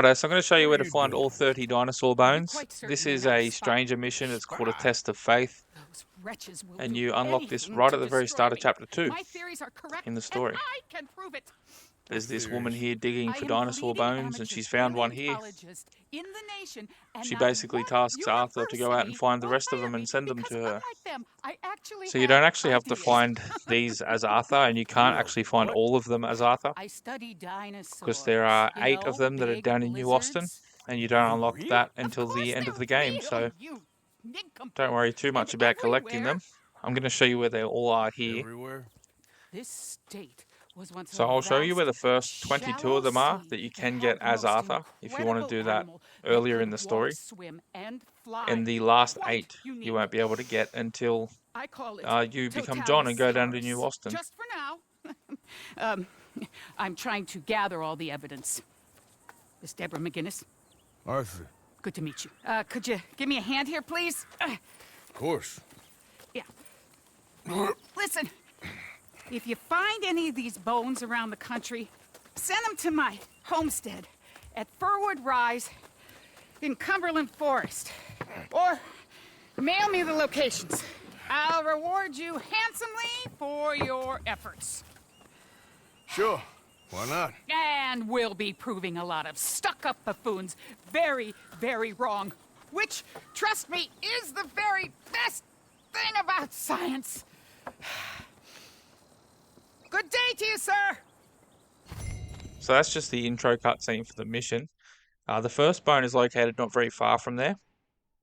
Righto, so I'm going to show you What where are to you find doing? all 30 dinosaur bones. This is a stranger mission. It's called a test of faith. Those wretches will And do you unlock this anything right to at the very destroy start of me. chapter 2 My theories are correct, in the and story. I can prove it. There's this woman Theories. here digging I for am the dinosaur leading bones, and amateur she's found one here. paleontologist in the nation, and She not basically one tasks Arthur to go out and university find the will rest of hire them me and send them because to her. unlike them, I actually So you don't actually have to ideas. find these as Arthur, and you can't Whoa, actually find what? all of them as Arthur, I study dinosaurs. because there are You 8 of know, them that are big down in New Austin, lizards. and you don't For unlock real? that Of until the course end of they're the game, real, so you nincompoop. don't worry too much And about collecting everywhere, them. I'm going to show you where they all are here. Everywhere? this state was once So a I'll show you where the vast, first 22 shallow of them are sea that you that can had get the as most Arthur if you want to incredible do that animal earlier that in the could walk, story. swim, and fly. And the last Quite 8 unique. you won't be able to get until I call it you become totalis John and go down to New scars. Austin. Just for now. I'm trying to gather all the evidence. Miss Deborah McGinnis, Arthur. good to meet you. Could you give me a hand here, please? Of course. Yeah. Listen, if you find any of these bones around the country, send them to my homestead at Furwood Rise in Cumberland Forest. Or mail me the locations. I'll reward you handsomely for your efforts. Sure. Why not? And we'll be proving a lot of stuck-up buffoons very, very wrong. Which, trust me, is the very best thing about science. Good day to you, sir! So that's just the intro cutscene for the mission. The first bone is located not very far from there.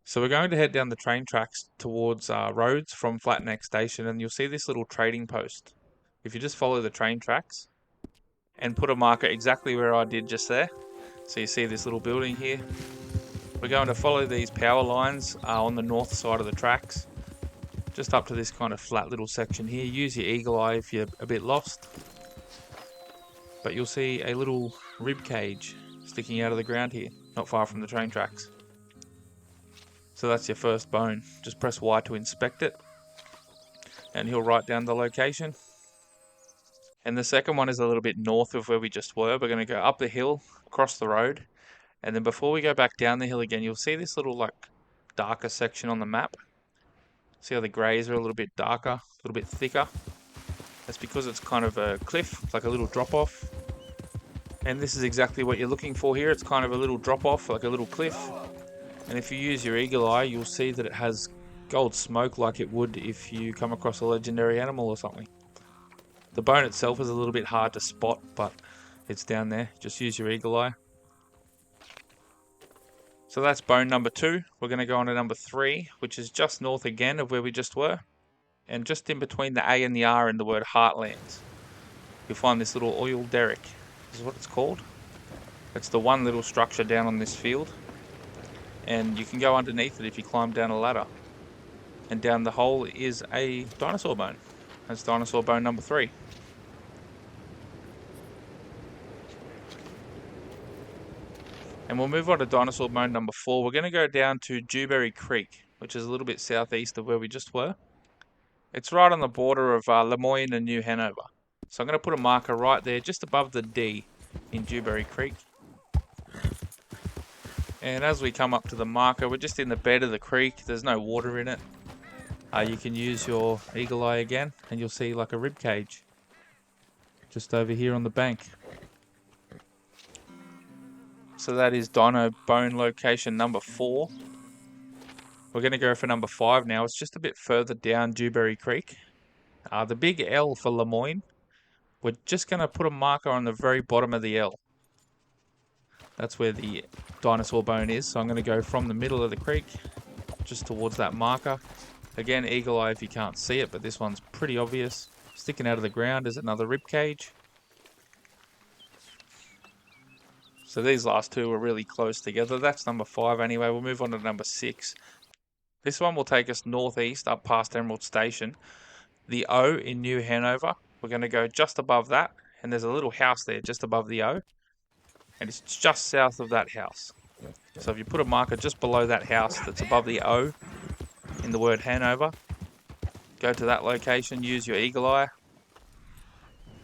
So we're going to head down the train tracks towards Rhodes from Flat Neck Station, and you'll see this little trading post. If you just follow the train tracks and put a marker exactly where I did just there. So you see this little building here. We're going to follow these power lines on the north side of the tracks, just up to this kind of flat little section here. Use your eagle eye if you're a bit lost. But you'll see a little rib cage sticking out of the ground here, not far from the train tracks. So that's your first bone. Just press Y to inspect it, and he'll write down the location. And the second one is a little bit north of where we just were. We're going to go up the hill, across the road, and then before we go back down the hill again, you'll see this little darker section on the map. See how the greys are a little bit darker, a little bit thicker? That's because it's kind of a cliff, like a little drop off. And this is exactly what you're looking for here. It's kind of a little drop off, like a little cliff. And if you use your eagle eye, you'll see that it has gold smoke like it would if you come across a legendary animal or something. The bone itself is a little bit hard to spot, but it's down there. Just use your eagle eye. So that's bone number 2. We're going to go on to number 3, which is just north again of where we just were. And just in between the A and the R in the word Heartlands, you'll find this little oil derrick. This is what it's called. It's the one little structure down on this field. And you can go underneath it if you climb down a ladder. And down the hole is a dinosaur bone. That's dinosaur bone number 3. And we'll move on to dinosaur bone number 4. We're going to go down to Dewberry Creek, which is a little bit southeast of where we just were. It's right on the border of Lemoyne and New Hanover. So I'm going to put a marker right there, just above the D in Dewberry Creek. And as we come up to the marker, we're just in the bed of the creek. There's no water in it. You can use your eagle eye again, and you'll see like a rib cage just over here on the bank. So that is dino bone location number 4. We're going to go for number 5 now. It's just a bit further down Dewberry Creek. The big L for Lemoyne. We're just going to put a marker on the very bottom of the L. That's where the dinosaur bone is. So I'm going to go from the middle of the creek just towards that marker. Again, eagle eye if you can't see it, but this one's pretty obvious. Sticking out of the ground is another rib cage. So these last two are really close together. That's number 5 anyway. We'll move on to number 6. This one will take us northeast up past Emerald Station. The O in New Hanover. We're going to go just above that. And there's a little house there just above the O. And it's just south of that house. So if you put a marker just below that house that's above the O in the word Hanover, go to that location, use your eagle eye,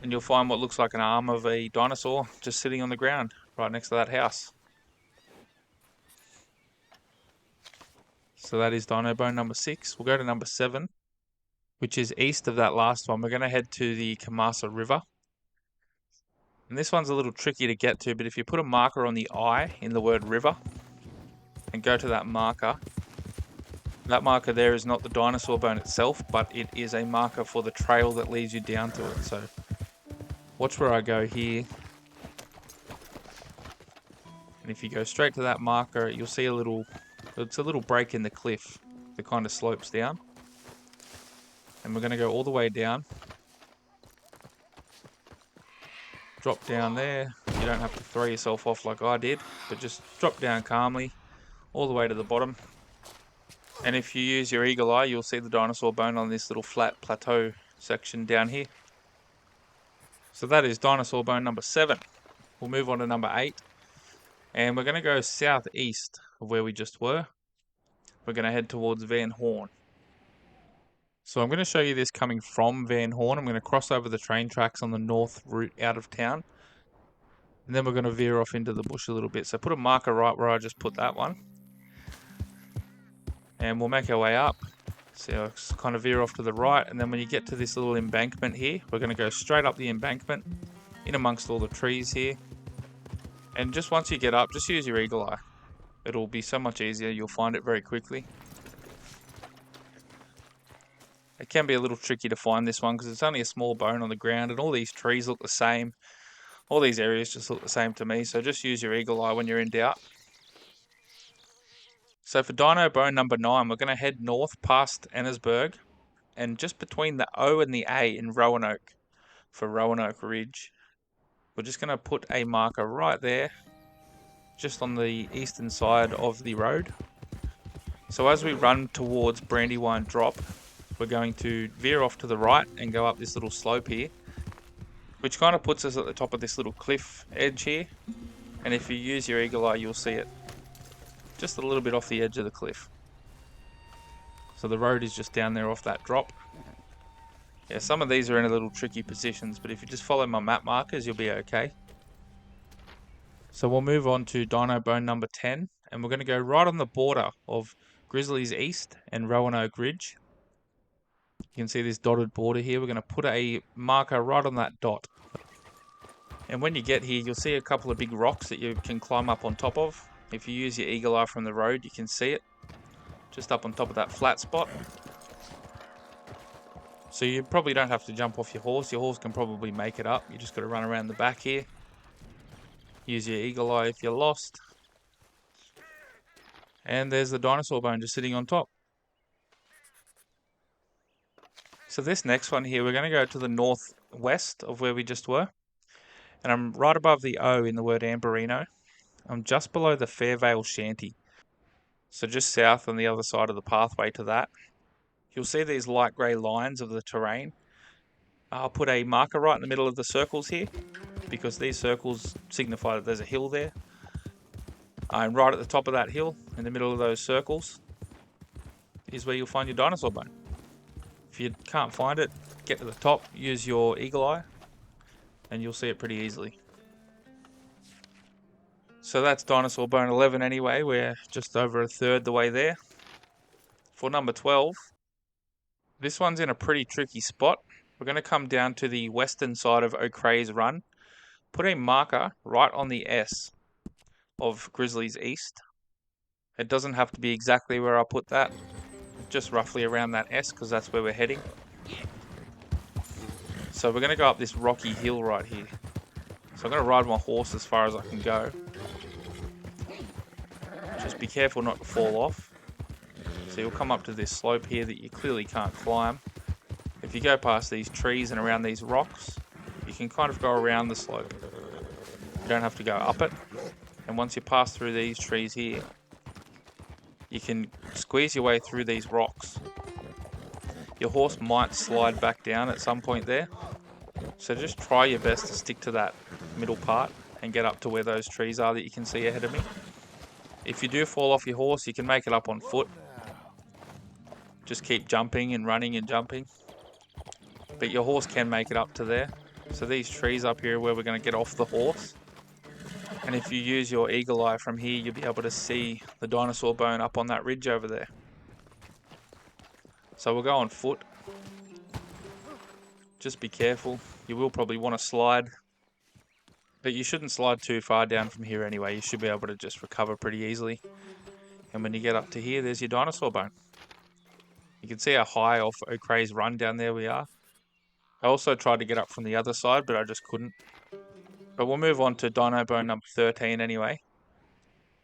and you'll find what looks like an arm of a dinosaur just sitting on the ground right next to that house. So that is Dino Bone number 6. We'll go to number 7, which is east of that last one. We're going to head to the Kamasa River. And this one's a little tricky to get to, but if you put a marker on the I in the word river and go to that marker there is not the dinosaur bone itself, but it is a marker for the trail that leads you down to it. So watch where I go here. And if you go straight to that marker, you'll see it's a little break in the cliff that kind of slopes down. And we're going to go all the way down. Drop down there. You don't have to throw yourself off like I did, but just drop down calmly all the way to the bottom. And if you use your eagle eye, you'll see the dinosaur bone on this little flat plateau section down here. So that is dinosaur bone number 7. We'll move on to number 8. And we're going to go southeast of where we just were. We're going to head towards Van Horn. So I'm going to show you this coming from Van Horn. I'm going to cross over the train tracks on the north route out of town. And then we're going to veer off into the bush a little bit. So put a marker right where I just put that one. And we'll make our way up. So kind of veer off to the right. And then when you get to this little embankment here, we're going to go straight up the embankment in amongst all the trees here. And just once you get up, just use your eagle eye. It'll be so much easier. You'll find it very quickly. It can be a little tricky to find this one because it's only a small bone on the ground and all these trees look the same. All these areas just look the same to me. So just use your eagle eye when you're in doubt. So for Dino Bone number 9, we're going to head north past Annesburg and just between the O and the A in Roanoke for Roanoke Ridge. We're just going to put a marker right there, just on the eastern side of the road. So as we run towards Brandywine Drop, we're going to veer off to the right and go up this little slope here, which kind of puts us at the top of this little cliff edge here. And if you use your eagle eye, you'll see it just a little bit off the edge of the cliff. So the road is just down there off that drop. Yeah, some of these are in a little tricky positions, but if you just follow my map markers, you'll be okay. So we'll move on to Dino Bone number 10, and we're going to go right on the border of Grizzlies East and Roanoke Ridge. You can see this dotted border here. We're going to put a marker right on that dot. And when you get here, you'll see a couple of big rocks that you can climb up on top of. If you use your eagle eye from the road, you can see it just up on top of that flat spot. So you probably don't have to jump off your horse. Your horse can probably make it up. You just got to run around the back here. Use your eagle eye if you're lost. And there's the dinosaur bone just sitting on top. So this next one here, we're going to go to the northwest of where we just were. And I'm right above the O in the word Amberino. I'm just below the Fairvale Shanty. So just south on the other side of the pathway to that. You'll see these light grey lines of the terrain. I'll put a marker right in the middle of the circles here, because these circles signify that there's a hill there. And right at the top of that hill, in the middle of those circles, is where you'll find your dinosaur bone. If you can't find it, get to the top, use your eagle eye, and you'll see it pretty easily. So that's Dinosaur Bone 11 anyway. We're just over a third the way there. For number 12, this one's in a pretty tricky spot. We're going to come down to the western side of O'Creagh's Run. Put a marker right on the S of Grizzlies East. It doesn't have to be exactly where I put that. Just roughly around that S, because that's where we're heading. So we're going to go up this rocky hill right here. So I'm going to ride my horse as far as I can go. Just be careful not to fall off. So you'll come up to this slope here that you clearly can't climb. If you go past these trees and around these rocks, you can kind of go around the slope. You don't have to go up it. And once you pass through these trees here, you can squeeze your way through these rocks. Your horse might slide back down at some point there. So just try your best to stick to that middle part and get up to where those trees are that you can see ahead of me. If you do fall off your horse, you can make it up on foot. Just keep jumping and running and jumping. But your horse can make it up to there. So these trees up here are where we're going to get off the horse. And if you use your eagle eye from here, you'll be able to see the dinosaur bone up on that ridge over there. So we'll go on foot. Just be careful. You will probably want to slide. But you shouldn't slide too far down from here anyway. You should be able to just recover pretty easily. And when you get up to here, there's your dinosaur bone. You can see how high off O'Crea's Run down there we are. I also tried to get up from the other side, but I just couldn't. But we'll move on to Dino Bone number 13 anyway.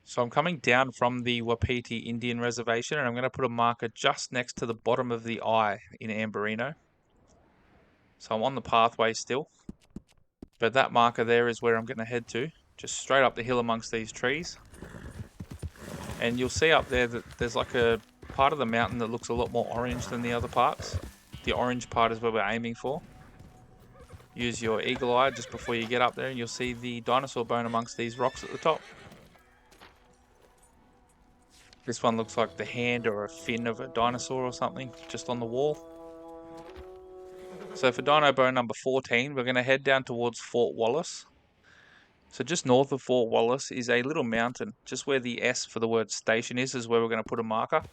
So I'm coming down from the Wapiti Indian Reservation, and I'm going to put a marker just next to the bottom of the eye in Amberino. So I'm on the pathway still. But that marker there is where I'm going to head to, just straight up the hill amongst these trees. And you'll see up there that there's like a part of the mountain that looks a lot more orange than the other parts. The orange part is where we're aiming for. Use your eagle eye just before you get up there and you'll see the dinosaur bone amongst these rocks at the top. This one looks like the hand or a fin of a dinosaur or something just on the wall. So for Dino Bone number 14, we're going to head down towards Fort Wallace. So just north of Fort Wallace is a little mountain. Just where the S for the word station is where we're going to put a marker.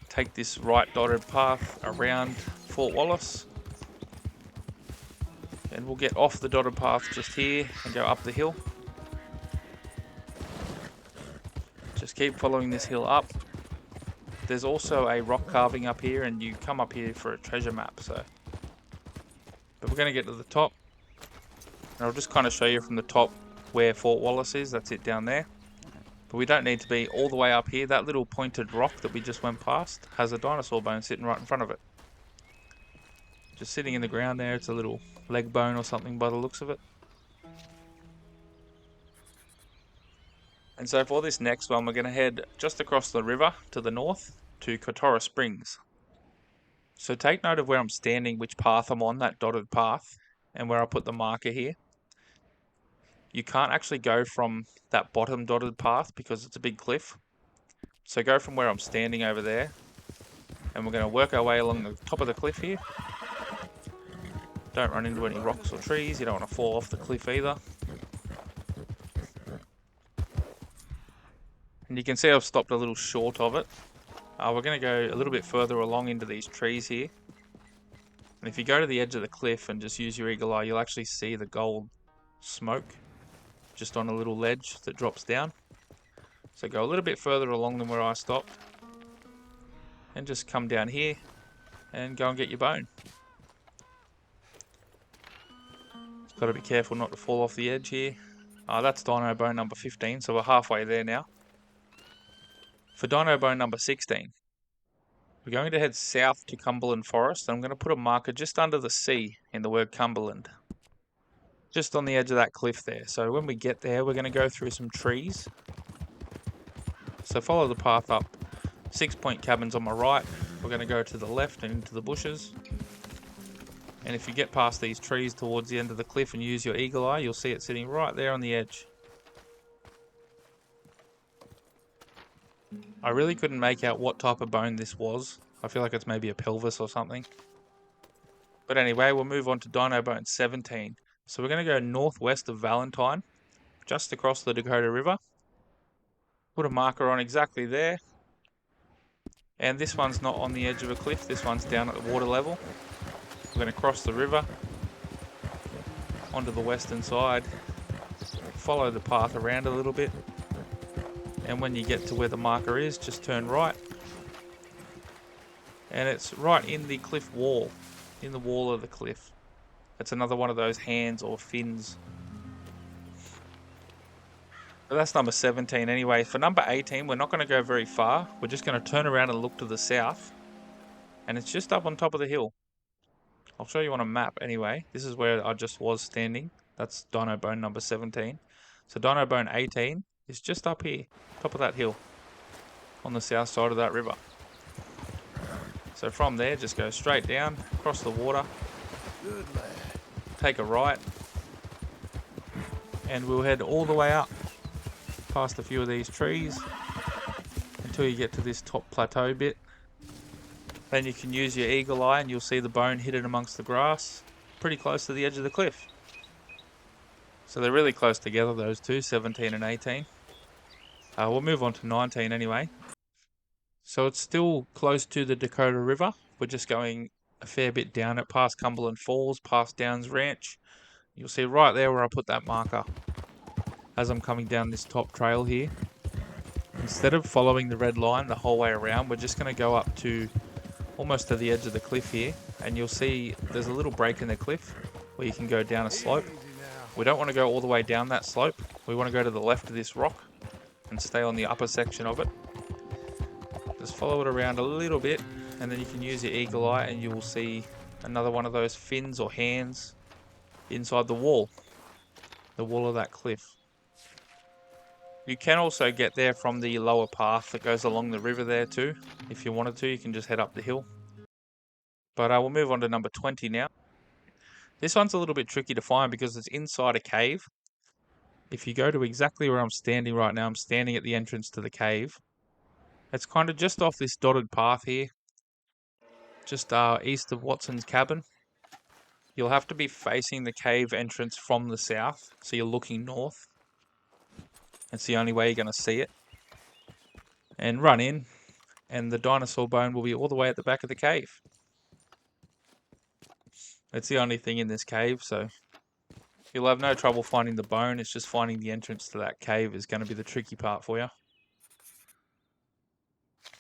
Take this right dotted path around Fort Wallace. And we'll get off the dotted path just here and go up the hill. Just keep following this hill up. There's also a rock carving up here and you come up here for a treasure map. But we're going to get to the top. And I'll just kind of show you from the top where Fort Wallace is. That's it down there. But we don't need to be all the way up here. That little pointed rock that we just went past has a dinosaur bone sitting right in front of it. Just sitting in the ground there. It's a little leg bone or something by the looks of it. And so for this next one, we're going to head just across the river to the north to Kotora Springs. So take note of where I'm standing, which path I'm on, that dotted path, and where I put the marker here. You can't actually go from that bottom dotted path because it's a big cliff. So go from where I'm standing over there, and we're going to work our way along the top of the cliff here. Don't run into any rocks or trees. You don't want to fall off the cliff either. And you can see I've stopped a little short of it. We're going to go a little bit further along into these trees here. And if you go to the edge of the cliff and just use your eagle eye, you'll actually see the gold smoke just on a little ledge that drops down. So go a little bit further along than where I stopped. And just come down here and go and get your bone. Just got to be careful not to fall off the edge here. That's Dino Bone number 15, so we're halfway there now. For Dino Bone number 16, we're going to head south to Cumberland Forest. And I'm going to put a marker just under the C in the word Cumberland. Just on the edge of that cliff there. So when we get there, we're going to go through some trees. So follow the path up. 6 Point Cabin's on my right. We're going to go to the left and into the bushes. And if you get past these trees towards the end of the cliff and use your eagle eye, you'll see it sitting right there on the edge. I really couldn't make out what type of bone this was. I feel like it's maybe a pelvis or something. But anyway, we'll move on to Dino Bone 17. So we're going to go northwest of Valentine, just across the Dakota River. Put a marker on exactly there. And this one's not on the edge of a cliff, this one's down at the water level. We're going to cross the river onto the western side. Follow the path around a little bit. And when you get to where the marker is, just turn right. And it's right in the cliff wall, in the wall of the cliff. It's another one of those hands or fins. But that's number 17 anyway. For number 18, we're not going to go very far. We're just going to turn around and look to the south. And it's just up on top of the hill. I'll show you on a map anyway. This is where I just was standing. That's Dino Bone number 17. So Dino Bone 18 is just up here, top of that hill, on the south side of that river. So from there, just go straight down, across the water, take a right, and we'll head all the way up, past a few of these trees, until you get to this top plateau bit. Then you can use your eagle eye and you'll see the bone hidden amongst the grass, pretty close to the edge of the cliff. So they're really close together, those two, 17 and 18. We'll move on to 19 anyway. So it's still close to the Dakota River. We're just going a fair bit down it, past Cumberland Falls, past Downs Ranch. You'll see right there where I put that marker as I'm coming down this top trail here. Instead of following the red line the whole way around, we're just going to go up to almost to the edge of the cliff here, and you'll see there's a little break in the cliff where you can go down a slope. We don't want to go all the way down that slope. We want to go to the left of this rock and stay on the upper section of it. Just follow it around a little bit, and then you can use your eagle eye and you will see another one of those fins or hands inside the wall of that cliff. You can also get there from the lower path that goes along the river there too. If you wanted to, you can just head up the hill. But we'll move on to number 20 now. This one's a little bit tricky to find because it's inside a cave. If you go to exactly where I'm standing right now, I'm standing at the entrance to the cave. It's kind of just off this dotted path here, just east of Watson's cabin. You'll have to be facing the cave entrance from the south, so you're looking north. It's the only way you're going to see it. And run in, and the dinosaur bone will be all the way at the back of the cave. It's the only thing in this cave, so you'll have no trouble finding the bone. It's just finding the entrance to that cave is going to be the tricky part for you.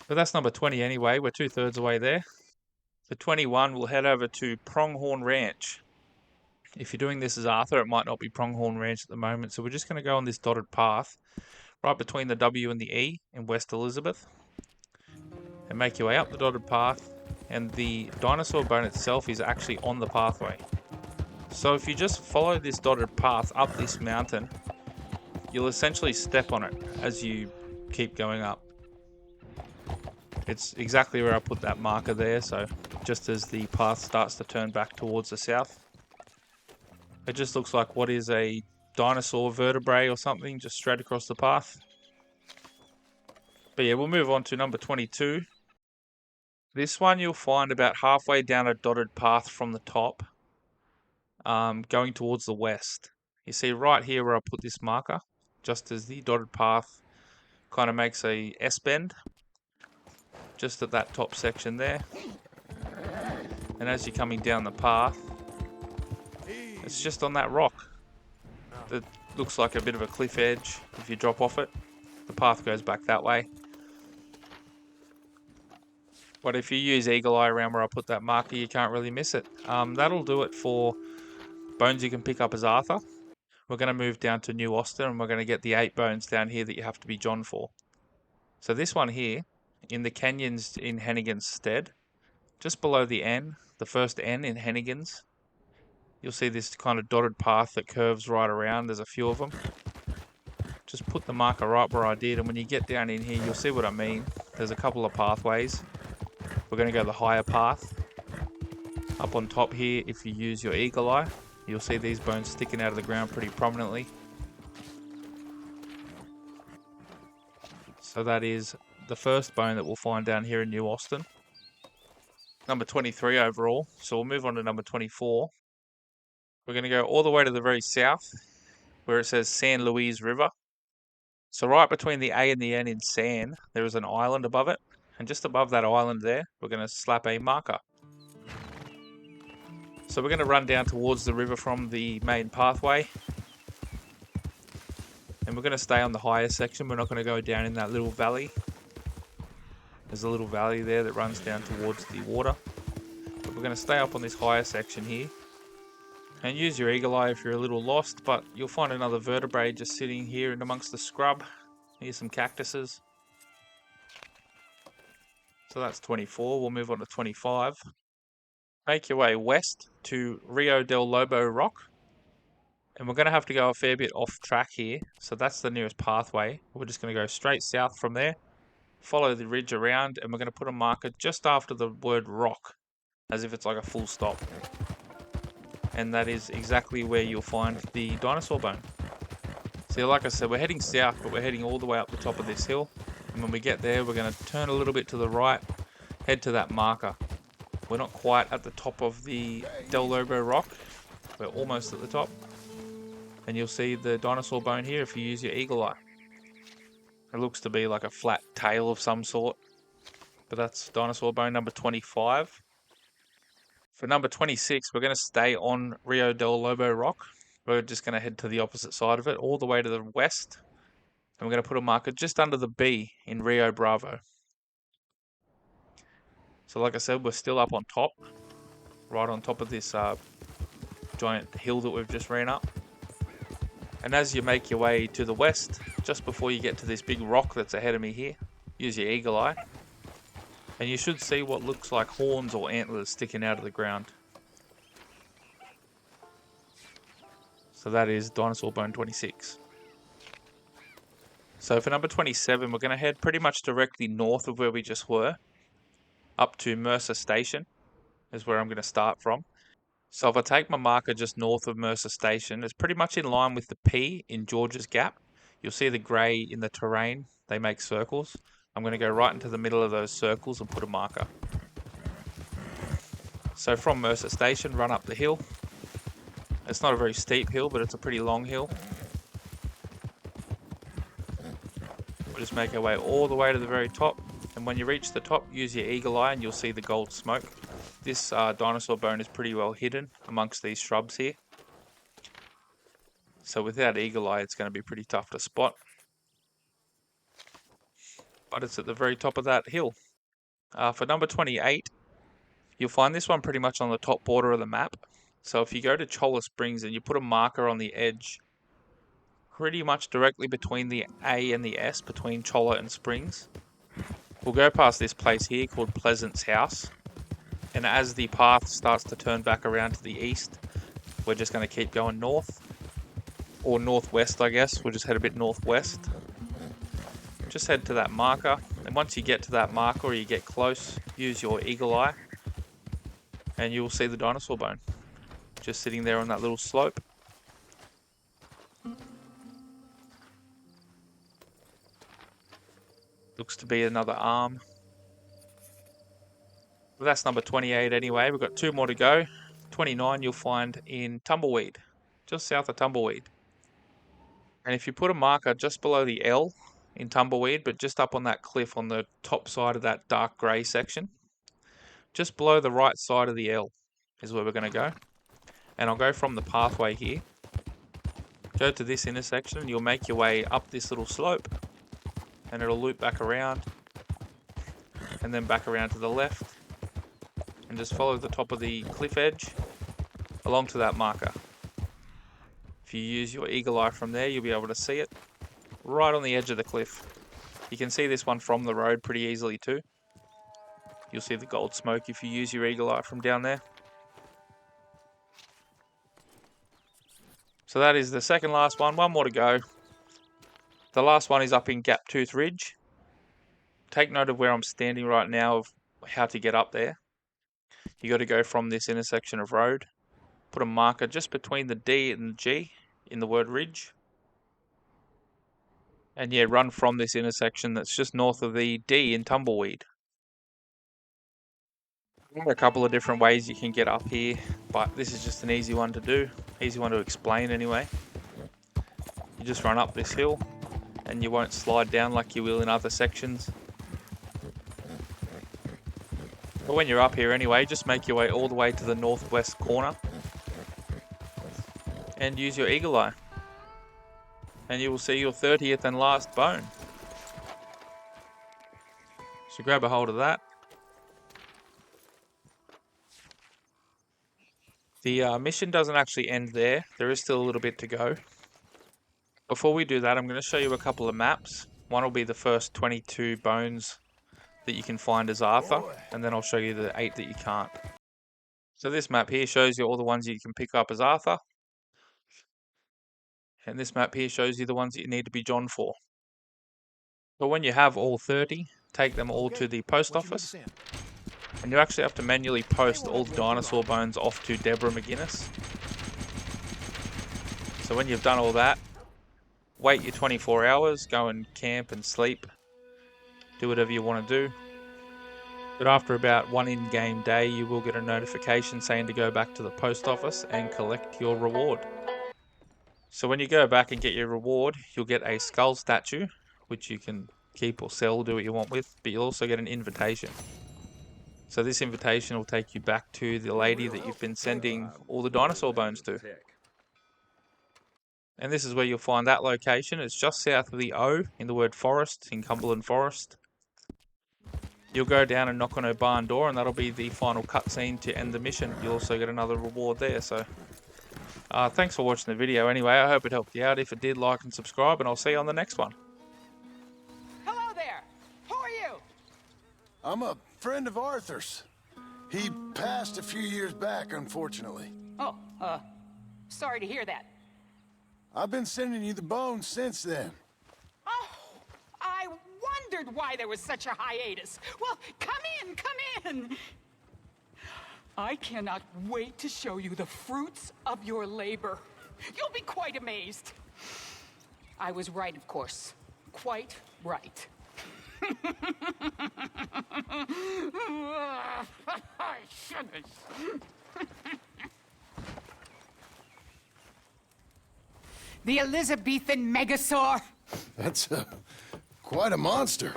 But that's number 20 anyway. We're 2/3 away there. For 21, we'll head over to Pronghorn Ranch. If you're doing this as Arthur, it might not be Pronghorn Ranch at the moment, so we're just going to go on this dotted path right between the W and the E in West Elizabeth and make your way up the dotted path, and the dinosaur bone itself is actually on the pathway. So if you just follow this dotted path up this mountain, you'll essentially step on it as you keep going up. It's exactly where I put that marker there, so just as the path starts to turn back towards the south. It just looks like what is a dinosaur vertebrae or something just straight across the path. But yeah, we'll move on to number 22. This one you'll find about halfway down a dotted path from the top, going towards the west. You see right here where I put this marker, just as the dotted path kind of makes a S-bend, just at that top section there. And as you're coming down the path, it's just on that rock that looks like a bit of a cliff edge. If you drop off it, the path goes back that way. But if you use eagle eye around where I put that marker, you can't really miss it. That'll do it for bones you can pick up as Arthur. We're going to move down to New Austin, and we're going to get the 8 bones down here that you have to be John for. So this one here, in the canyons in Hennigan's Stead, just below the N, the first N in Hennigan's, you'll see this kind of dotted path that curves right around. There's a few of them. Just put the marker right where I did, and when you get down in here, you'll see what I mean. There's a couple of pathways. We're going to go the higher path. Up on top here, if you use your eagle eye, you'll see these bones sticking out of the ground pretty prominently. So that is the first bone that we'll find down here in New Austin. Number 23 overall. So we'll move on to number 24. We're going to go all the way to the very south, where it says San Luis River. So right between the A and the N in San, there is an island above it. And just above that island there, we're going to slap a marker. So we're going to run down towards the river from the main pathway. And we're going to stay on the higher section. We're not going to go down in that little valley. There's a little valley there that runs down towards the water. But we're going to stay up on this higher section here. And use your eagle eye if you're a little lost, but you'll find another vertebrae just sitting here in amongst the scrub. Here's some cactuses. So that's 24. We'll move on to 25. Make your way west to Rio del Lobo Rock. And we're going to have to go a fair bit off track here. So that's the nearest pathway. We're just going to go straight south from there. Follow the ridge around, and we're going to put a marker just after the word rock, as if it's like a full stop. And that is exactly where you'll find the dinosaur bone. So like I said, we're heading south, but we're heading all the way up the top of this hill. And when we get there, we're going to turn a little bit to the right, head to that marker. We're not quite at the top of the Del Lobo rock. We're almost at the top. And you'll see the dinosaur bone here if you use your eagle eye. It looks to be like a flat tail of some sort. but that's dinosaur bone number 25. For number 26, we're going to stay on Rio del Lobo Rock. We're just going to head to the opposite side of it, all the way to the west. And we're going to put a marker just under the B in Rio Bravo. So like I said, we're still up on top, right on top of this giant hill that we've just ran up. And as you make your way to the west, just before you get to this big rock that's ahead of me here, use your eagle eye. And you should see what looks like horns or antlers sticking out of the ground. So that is dinosaur bone 26. So for number 27, we're going to head pretty much directly north of where we just were, up to Mercer Station is where I'm going to start from. So if I take my marker just north of Mercer Station, it's pretty much in line with the P in George's Gap. You'll see the grey in the terrain, they make circles. I'm going to go right into the middle of those circles and put a marker. So from Mercer Station, run up the hill. It's not a very steep hill, but it's a pretty long hill. We'll just make our way all the way to the very top. And when you reach the top, use your eagle eye and you'll see the gold smoke. This dinosaur bone is pretty well hidden amongst these shrubs here. So without eagle eye, it's going to be pretty tough to spot. But it's at the very top of that hill. For number 28, you'll find this one pretty much on the top border of the map. So if you go to Cholla Springs and you put a marker on the edge, pretty much directly between the A and the S, between Cholla and Springs, we'll go past this place here called Pleasant's House. And as the path starts to turn back around to the east, we're just going to keep going north. Or northwest, I guess. We'll just head a bit northwest. Just head to that marker. And once you get to that marker or you get close, use your eagle eye. And you will see the dinosaur bone. Just sitting there on that little slope. Looks to be another arm. Well, that's number 28 anyway. We've got 2 more to go. 29 you'll find in Tumbleweed, just south of Tumbleweed. And if you put a marker just below the L in Tumbleweed, but just up on that cliff on the top side of that dark grey section, just below the right side of the L is where we're going to go. And I'll go from the pathway here. Go to this intersection and you'll make your way up this little slope. And it'll loop back around. And then back around to the left. And just follow the top of the cliff edge along to that marker. If you use your eagle eye from there, you'll be able to see it right on the edge of the cliff. You can see this one from the road pretty easily too. You'll see the gold smoke if you use your eagle eye from down there. So that is the second last one. 1 more to go. The last one is up in Gap Tooth Ridge. Take note of where I'm standing right now of how to get up there. You got to go from this intersection of road. Put a marker just between the D and the G in the word ridge. And yeah, run from this intersection that's just north of the D in Tumbleweed. There are a couple of different ways you can get up here, but this is just an easy one to do. Easy one to explain anyway. You just run up this hill and you won't slide down like you will in other sections. But when you're up here anyway, just make your way all the way to the northwest corner and use your eagle eye. And you will see your 30th and last bone. So grab a hold of that. The mission doesn't actually end there. There is still a little bit to go. Before we do that, I'm going to show you a couple of maps. One will be the first 22 bones that you can find as Arthur, and then I'll show you the 8 that you can't. So this map here shows you all the ones you can pick up as Arthur. And this map here shows you the ones that you need to be John for. But when you have all 30, take them all to the post office. And you actually have to manually post all the dinosaur bones off to Deborah McGuinness. So when you've done all that, wait your 24 hours, go and camp and sleep. Do whatever you want to do. But after about 1 in-game day, you will get a notification saying to go back to the post office and collect your reward. So when you go back and get your reward, you'll get a skull statue, which you can keep or sell, do what you want with, but you'll also get an invitation. So this invitation will take you back to the lady that you've been sending all the dinosaur bones to. And this is where you'll find that location. It's just south of the O in the word forest, in Cumberland Forest. You'll go down and knock on her barn door, and that'll be the final cutscene to end the mission. You'll also get another reward there. So thanks for watching the video anyway. I hope it helped you out. If it did, like and subscribe, and I'll see you on the next one. Hello there. Who are you? I'm a friend of Arthur's. He passed a few years back, unfortunately. Oh, sorry to hear that. I've been sending you the bones since then. Oh, I wondered why there was such a hiatus. Well, come in. I cannot wait to show you the fruits of your labor. You'll be quite amazed. I was right, of course. Quite right. The Elizabethan Megasaur. That's quite a monster.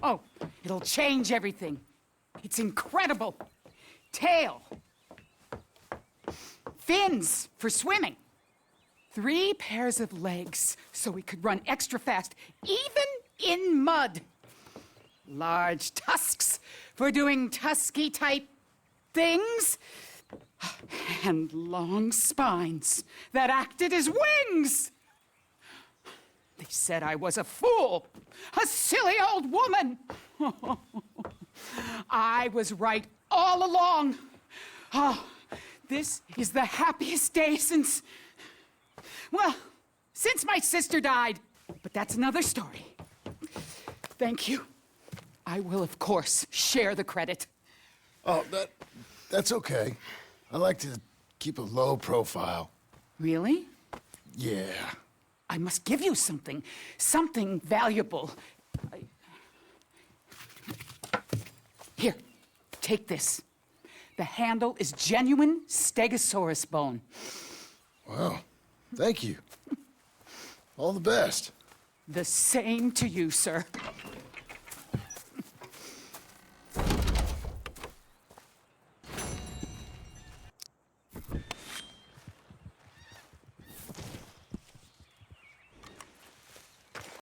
Oh, it'll change everything. It's incredible. Tail. Fins for swimming. 3 pairs of legs so we could run extra fast, even in mud. Large tusks for doing tusky-type things. And long spines that acted as wings. They said I was a fool, a silly old woman. I was right all along. Oh, this is the happiest day since my sister died. But that's another story. Thank you. I will, of course, share the credit. Oh, that's okay. I like to keep a low profile. Really? Yeah. I must give you something. Something valuable. Here, take this. The handle is genuine Stegosaurus bone. Wow. Thank you. All the best. The same to you, sir.